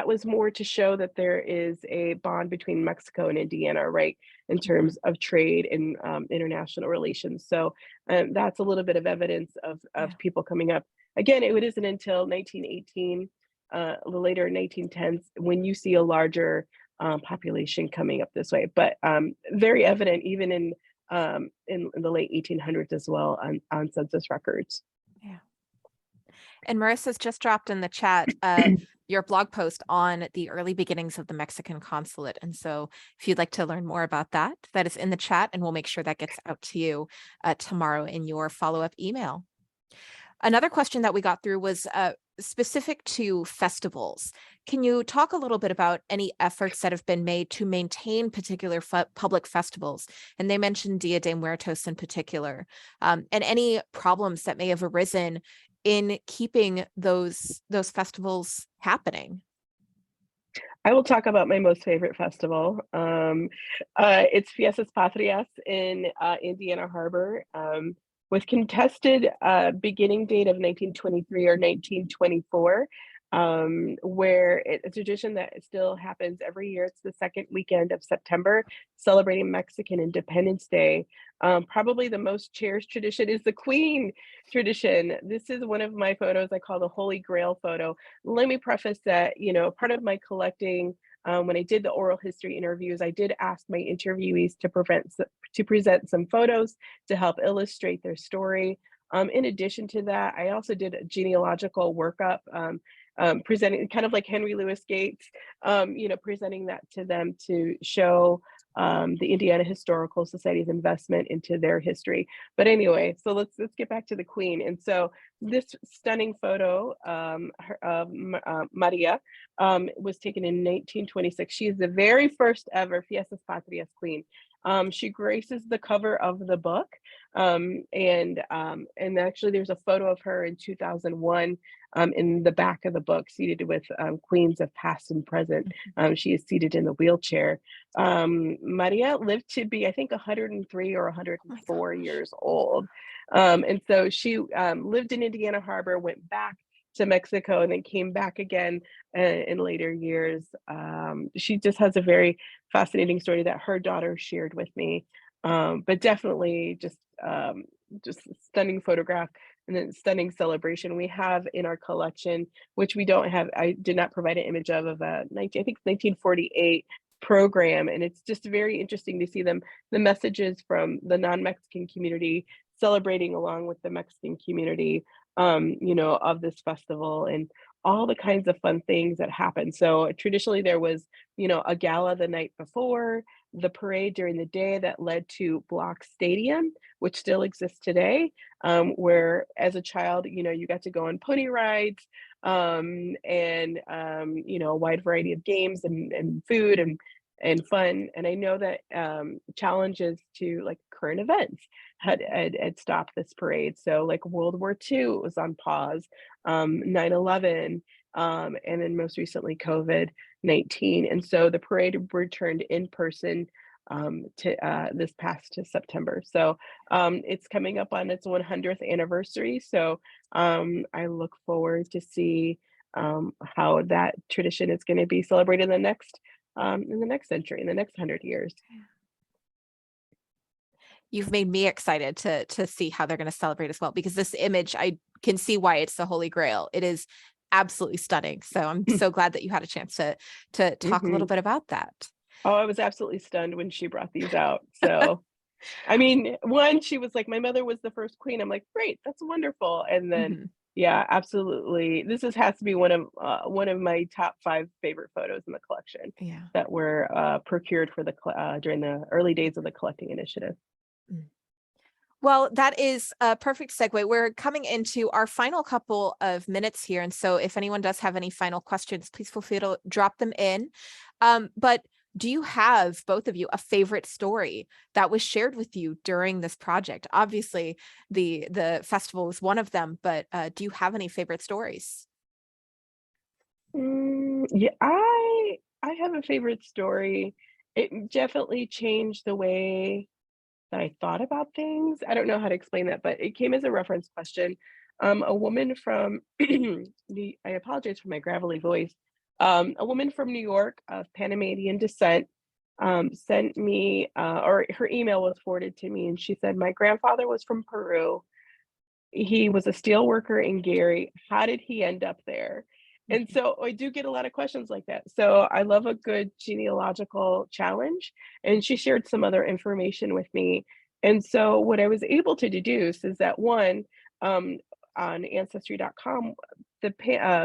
was more to show that there is a bond between Mexico and Indiana, right, in terms of trade and international relations. So that's a little bit of evidence of people coming up. Again, it isn't until 1918, the later 1910s, when you see a larger population coming up this way. But very evident even in the late 1800s as well on census records. Yeah. And Marissa's just dropped in the chat your blog post on the early beginnings of the Mexican consulate. And so if you'd like to learn more about that, that is in the chat, and we'll make sure that gets out to you tomorrow in your follow-up email. Another question that we got through was specific to festivals. Can you talk a little bit about any efforts that have been made to maintain particular public festivals? And they mentioned Dia de Muertos in particular, and any problems that may have arisen in keeping those festivals happening. I will talk about my most favorite festival. It's Fiestas Patrias in Indiana Harbor, with contested beginning date of 1923 or 1924, where it's a tradition that still happens every year. It's the second weekend of September, celebrating Mexican Independence Day. Probably the most cherished tradition is the Queen tradition. This is one of my photos I call the Holy Grail photo. Let me preface that, part of my collecting, when I did the oral history interviews, I did ask my interviewees to present some photos to help illustrate their story. In addition to that, I also did a genealogical workup, presenting kind of like Henry Louis Gates, presenting that to them to show the Indiana Historical Society's investment into their history. But anyway, so let's get back to the Queen. And so this stunning photo of Maria was taken in 1926. She is the very first ever Fiestas Patrias Queen. She graces the cover of the book, and actually there's a photo of her in 2001 in the back of the book, seated with queens of past and present. She is seated in the wheelchair. Maria lived to be, I think, 103 or 104 years old. And so she lived in Indiana Harbor, went back to Mexico, and then came back again in later years. She just has a very fascinating story that her daughter shared with me. But definitely just a stunning photograph and then stunning celebration. We have in our collection, which we don't have, I did not provide an image of a 1948 program. And it's just very interesting to see the messages from the non-Mexican community celebrating along with the Mexican community, of this festival, and all the kinds of fun things that happen. So traditionally there was, a gala the night before, the parade during the day that led to Block Stadium, which still exists today, where as a child, you got to go on pony rides, and a wide variety of games and food and fun. And I know that challenges to like current events had stopped this parade. So like World War II was on pause, 9/11, and then most recently COVID-19. And so the parade returned in person to this past September. So it's coming up on its 100th anniversary. So I look forward to see how that tradition is going to be celebrated in the next century, in the next 100 years. You've made me excited to see how they're going to celebrate as well, because this image, I can see why it's the Holy Grail. It is absolutely stunning. So I'm so glad that you had a chance to talk a little bit about that. Oh, I was absolutely stunned when she brought these out. So I mean, one, she was like, my mother was the first queen. I'm like, great, that's wonderful. And then, Mhm. yeah, absolutely. Has to be one of my top 5 favorite photos in the collection Yeah. that were procured for during the early days of the collecting initiative. Mm. Well, that is a perfect segue. We're coming into our final couple of minutes here. And so if anyone does have any final questions, please feel free to drop them in. But do you have, both of you, a favorite story that was shared with you during this project? Obviously, the festival is one of them, but do you have any favorite stories? Yeah, I have a favorite story. It definitely changed the way that I thought about things. I don't know how to explain that, but it came as a reference question. A woman from I apologize for my gravelly voice. A woman from New York of Panamanian descent sent me, or her email was forwarded to me, and she said, "My grandfather was from Peru. He was a steel worker in Gary. How did he end up there?" And Mhm. so I do get a lot of questions like that. So I love a good genealogical challenge. And she shared some other information with me. And so what I was able to deduce is that one, um, on ancestry.com,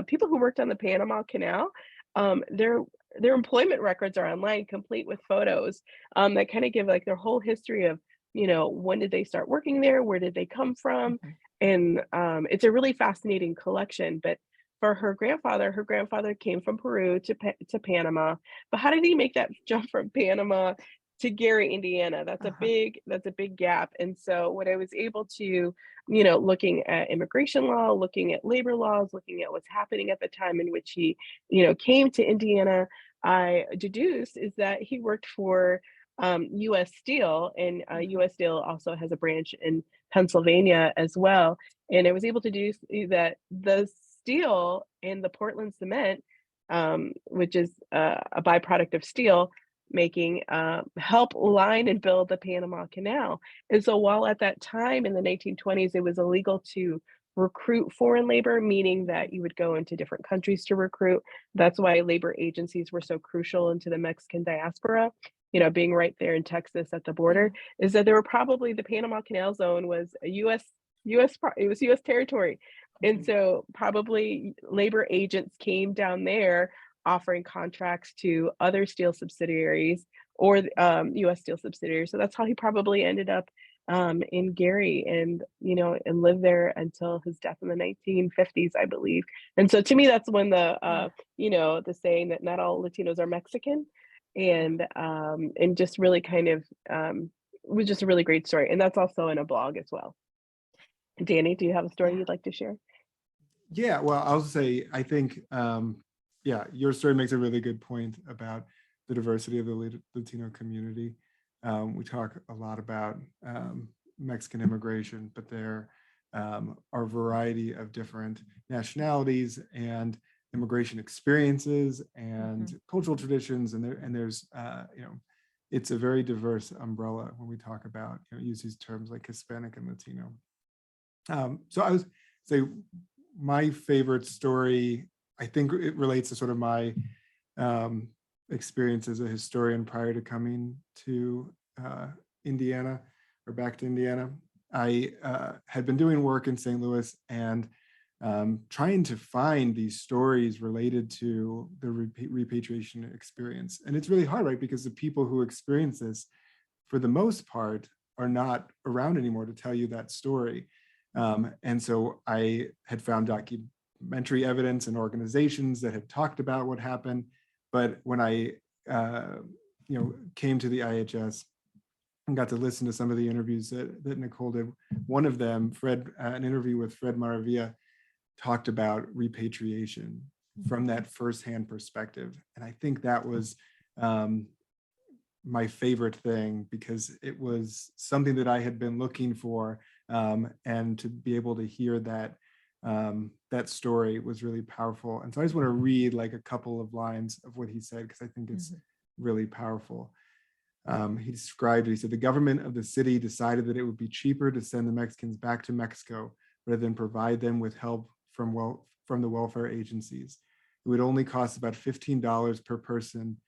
people who worked on the Panama Canal, um, their their employment records are online, complete with photos that kind of give like their whole history of, when did they start working there, where did they come from, Mhm. and it's a really fascinating collection. But for her grandfather came from Peru to Panama. But how did he make that jump from Panama to Gary, Indiana? Uh-huh. That's a big gap. And so what I was able to, looking at immigration law, looking at labor laws, looking at what's happening at the time in which he, came to Indiana, I deduced is that he worked for U.S. Steel, and Mhm. U.S. Steel also has a branch in Pennsylvania as well. And I was able to do that the steel and the Portland cement, which is a byproduct of steel making, help line and build the Panama Canal. And so while at that time in the 1920s, it was illegal to recruit foreign labor, meaning that you would go into different countries to recruit. That's why labor agencies were so crucial into the Mexican diaspora, being right there in Texas at the Yeah. border, is that there were probably the Panama Canal Zone was a it was US territory. And Mhm. so probably labor agents came down there offering contracts to other steel subsidiaries or US steel subsidiaries. So that's how he probably ended up in Gary, and and lived there until his death in the 1950s, I believe. And so to me, that's when Yeah. the saying that not all Latinos are Mexican, Yeah. and just really kind of was just a really great story. And that's also in a blog as well. Danny, do you have a story Yeah. you'd like to share? Yeah, well, I'll say, I think, yeah, your story makes a really good point about the diversity of the Latino community. We talk a lot about Mexican immigration, but there are a variety of different nationalities and immigration experiences and Mhm. cultural traditions, and there's it's a very diverse umbrella when we talk about, use these terms like Hispanic and Latino. So I was say my favorite story, I think it relates to sort of my um, experience as a historian prior to coming to Indiana, or back to Indiana. I had been doing work in St. Louis and trying to find these stories related to the repatriation experience. And it's really hard, right? Because the people who experience this, for the most part, are not around anymore to tell you that story. And so I had found documentary evidence and organizations that had talked about what happened. But when I, came to the IHS and got to listen to some of the interviews that Nicole did, one of them, an interview with Fred Maravilla, talked about repatriation from that firsthand perspective. And I think that was um, my favorite thing, because it was something that I had been looking for, and to be able to hear that that story was really powerful. And so I just want to read like a couple of lines of what he said, because I think it's Mhm. really powerful. He described it. He said, the government of the city decided that it would be cheaper to send the Mexicans back to Mexico rather than provide them with help from the welfare agencies. It would only cost about $15 per person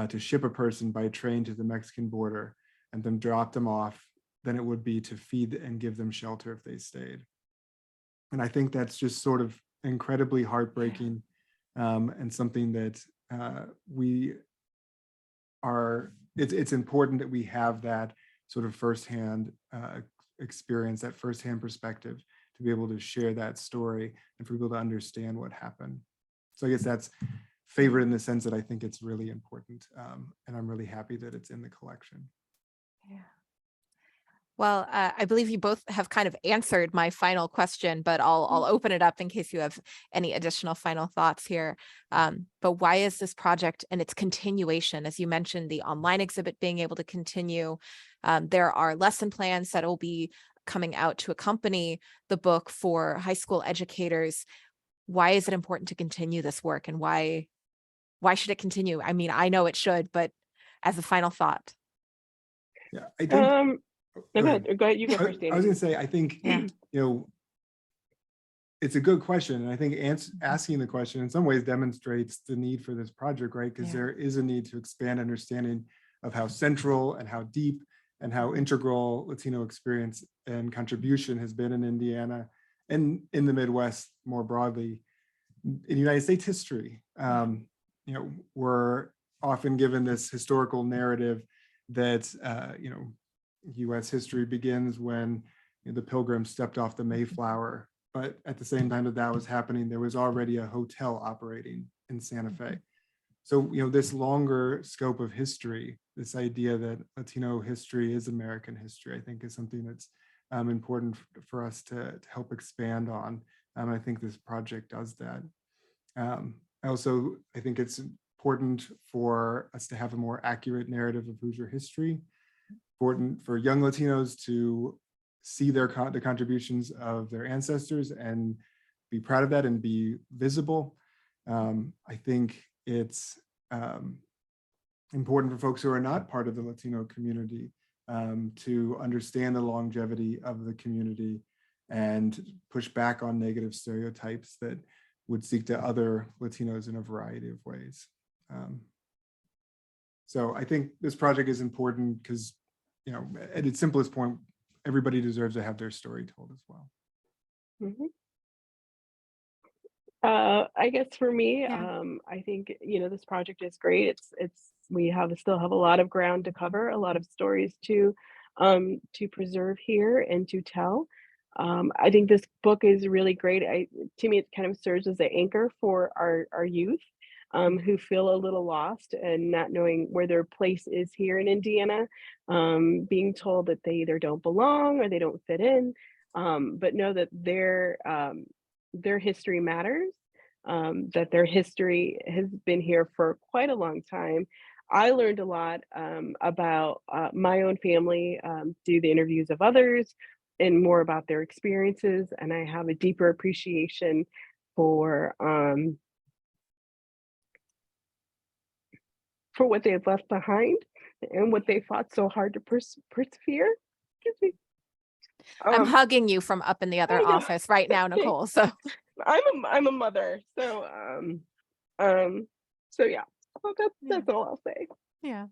to ship a person by train to the Mexican border. and then dropped them off than it would be to feed and give them shelter if they stayed. And I think that's just sort of incredibly heartbreaking, and something that it's important that we have that sort of firsthand experience, that firsthand perspective, to be able to share that story and for people to understand what happened. So I guess that's favorite in the sense that I think it's really important, and I'm really happy that it's in the collection. Yeah. Well, I believe you both have kind of answered my final question, but I'll open it up in case you have any additional final thoughts here. But why is this project and its continuation, as you mentioned, the online exhibit being able to continue? There are lesson plans that will be coming out to accompany the book for high school educators. Why is it important to continue this work, and why should it continue? I mean, I know it should, but as a final thought. Yeah, I think. Go ahead. You go first, Danny. I was going to say, I think, it's a good question. And I think asking the question in some ways demonstrates the need for this project, right? Because there is a need to expand understanding of how central and how deep and how integral Latino experience and contribution has been in Indiana and in the Midwest more broadly in United States history. We're often given this historical narrative that, U.S. history begins when the Pilgrims stepped off the Mayflower. But at the same time that was happening, there was already a hotel operating in Santa Fe. So, this longer scope of history, this idea that Latino history is American history, I think is something that's important for us to help expand on. I think this project does that. I think it's important for us to have a more accurate narrative of Hoosier history. Important for young Latinos to see the contributions of their ancestors and be proud of that and be visible. I think it's important for folks who are not part of the Latino community to understand the longevity of the community and push back on negative stereotypes that would seek to other Latinos in a variety of ways. So I think this project is important because, at its simplest point, everybody deserves to have their story told as well. I guess for me, I think this project is great. We still have a lot of ground to cover, a lot of stories to preserve here and to tell. I think this book is really great. To me, it kind of serves as an anchor for our youth who feel a little lost and not knowing where their place is here in Indiana, being told that they either don't belong or they don't fit in, but know that their history matters, that their history has been here for quite a long time. I learned a lot about my own family through the interviews of others and more about their experiences, and I have a deeper appreciation for what they had left behind and what they fought so hard to persevere. Excuse me. I'm hugging you from up in the other office right now, Nicole. So I'm a mother. So yeah. Well, that's all I'll say. Yeah.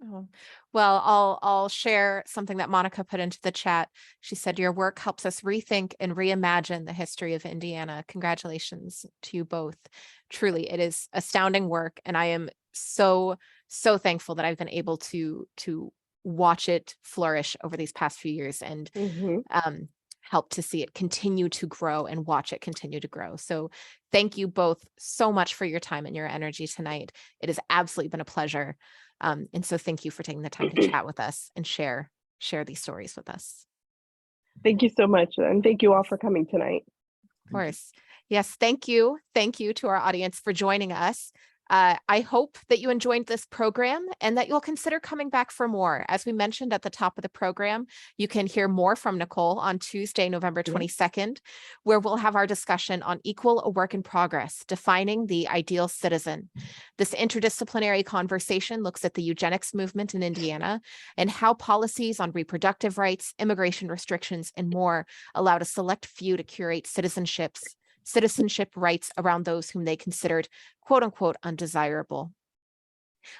Oh. Well, I'll share something that Monica put into the chat. She said, your work helps us rethink and reimagine the history of Indiana. Congratulations to you both. Truly, it is astounding work. And I am so thankful that I've been able to watch it flourish over these past few years and help to see it continue to grow and watch it continue to grow. So thank you both so much for your time and your energy tonight. It has absolutely been a pleasure. And so thank you for taking the time to chat with us and share these stories with us. Thank you so much. And thank you all for coming tonight. Of course. Yes. Thank you. Thank you to our audience for joining us. I hope that you enjoyed this program and that you'll consider coming back for more. As we mentioned at the top of the program, you can hear more from Nicole on Tuesday, November 22nd, where we'll have our discussion on equal a work in progress, defining the ideal citizen. This interdisciplinary conversation looks at the eugenics movement in Indiana and how policies on reproductive rights, immigration restrictions, and more allowed a select few to curate citizenship rights around those whom they considered quote unquote undesirable.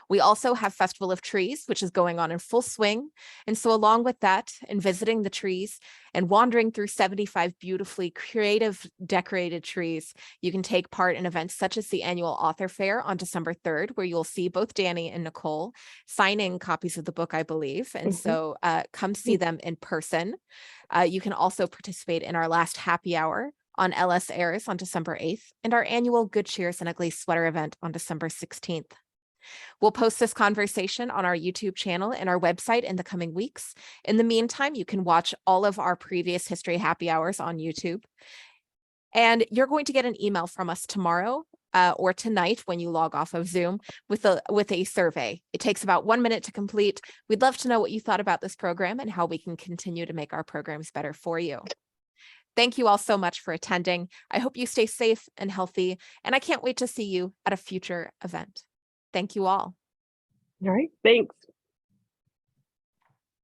We also have Festival of Trees, which is going on in full swing. And so along with that, and visiting the trees and wandering through 75 beautifully creative decorated trees, you can take part in events such as the annual author fair on December 3rd, where you'll see both Danny and Nicole signing copies of the book, I believe. And so come see them in person. You can also participate in our last happy hour on LS Airs on December 8th and our annual Good Cheers and Ugly Sweater event on December 16th. We'll post this conversation on our YouTube channel and our website in the coming weeks. In the meantime, you can watch all of our previous History Happy Hours on YouTube. And you're going to get an email from us tomorrow or tonight when you log off of Zoom with a survey. It takes about 1 minute to complete. We'd love to know what you thought about this program and how we can continue to make our programs better for you. Thank you all so much for attending. I hope you stay safe and healthy, and I can't wait to see you at a future event. Thank you all. All right, thanks.